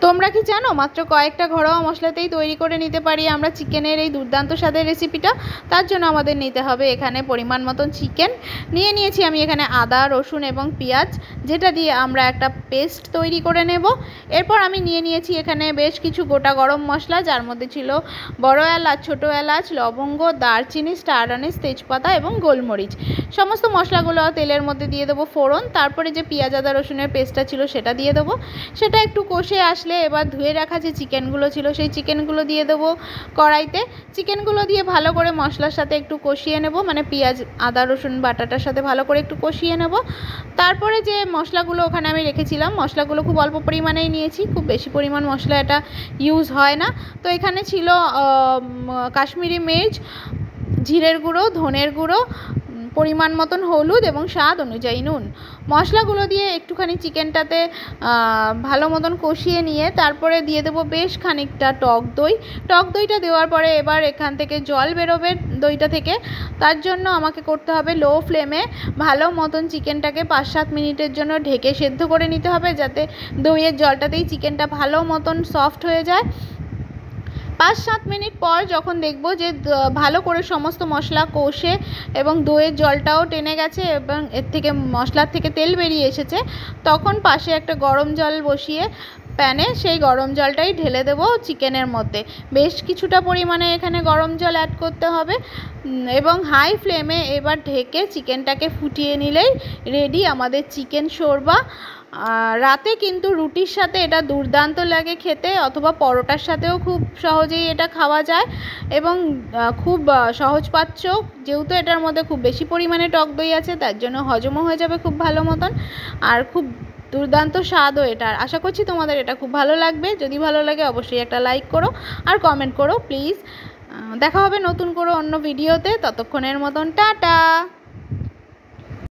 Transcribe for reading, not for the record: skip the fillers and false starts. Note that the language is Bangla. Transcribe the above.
তোমরা কি জানো মাত্র কয়েকটা ঘরোয়া মশলাতেই তৈরি করে নিতে পারি আমরা চিকেনের এই দুর্দান্ত স্বাদের রেসিপিটা। তার জন্য আমাদের নিতে হবে এখানে পরিমাণ মতন চিকেন নিয়েছি আমি এখানে আদা রসুন এবং পেঁয়াজ, যেটা দিয়ে আমরা একটা পেস্ট তৈরি করে নেব। এরপর আমি নিয়েছি এখানে বেশ কিছু গোটা গরম মশলা, যার মধ্যে ছিল বড় এলাচ, ছোট এলাচ, লবঙ্গ, দারচিনি, স্টার আনিস, তেজপাতা এবং গোলমরিচ। সমস্ত মশলাগুলো তেলের মধ্যে দিয়ে দেবো ফোড়ন। তারপরে যে পেঁয়াজ আদা রসুনের পেস্টটা ছিল সেটা দিয়ে দেবো। সেটা একটু কষে আসলে এবার ধুয়ে রাখা যে চিকেনগুলো ছিল সেই চিকেনগুলো দিয়ে দেবো কড়াইতে। চিকেনগুলো দিয়ে ভালো করে মশলার সাথে একটু কষিয়ে নেব, মানে পেঁয়াজ আদা রসুন বাটাটার সাথে ভালো করে একটু কষিয়ে নেব। তারপরে যে মশলাগুলো ওখানে আমি রেখেছিলাম, মশলাগুলো খুব অল্প পরিমাণেই নিয়েছি, খুব বেশি পরিমাণ মশলা এটা ইউজ হয় না। তো এখানে ছিল কাশ্মীরি মির্চ, জিরের গুঁড়ো, ধনের গুঁড়ো, পরিমাণ মতন হলুদ এবং স্বাদ অনুযায়ী নুন। মশলাগুলো দিয়ে একটুখানি চিকেনটাতে ভালো মতন কষিয়ে নিয়ে তারপরে দিয়ে দেবো বেশ খানিকটা টক দই। টক দইটা দেওয়ার পরে এবার এখান থেকে জল বেরোবে দইটা থেকে। তার জন্য আমাকে করতে হবে লো ফ্লেমে ভালো মতন চিকেনটাকে 5-7 মিনিটের জন্য ঢেকে সেদ্ধ করে নিতে হবে, যাতে দইয়ের জলটাতেই চিকেনটা ভালো মতন সফট হয়ে যায়। 5-7 মিনিট পর যখন দেখব যে ভালো করে সমস্ত মশলা কষে এবং দইয়ের জলটাও টেনে গেছে এবং এর থেকে মশলার থেকে তেল বেরিয়ে এসেছে, তখন পাশে একটা গরম জল বসিয়ে প্যানে সেই গরম জলটাই ঢেলে দেব চিকেনের মধ্যে। বেশ কিছুটা পরিমাণে এখানে গরম জল অ্যাড করতে হবে এবং হাই ফ্লেমে এবার ঢেকে চিকেনটাকে ফুটিয়ে নিলেই রেডি আমাদের চিকেন শোরবা। রাতে কিন্তু রুটির সাথে এটা দুর্দান্ত লাগে খেতে, অথবা পরোটার সাথেও খুব সহজেই এটা খাওয়া যায় এবং খুব সহজপাচ্য। যেহেতু এটার মধ্যে খুব বেশি পরিমাণে টক দই আছে, তার জন্য হজমও হয়ে যাবে খুব ভালো মতন, আর খুব দুর্দান্ত স্বাদও এটার। আশা করছি তোমাদের এটা খুব ভালো লাগবে। যদি ভালো লাগে অবশ্যই একটা লাইক করো আর কমেন্ট করো প্লিজ। দেখা হবে নতুন করে অন্য ভিডিওতে, ততক্ষণের মতন টাটা।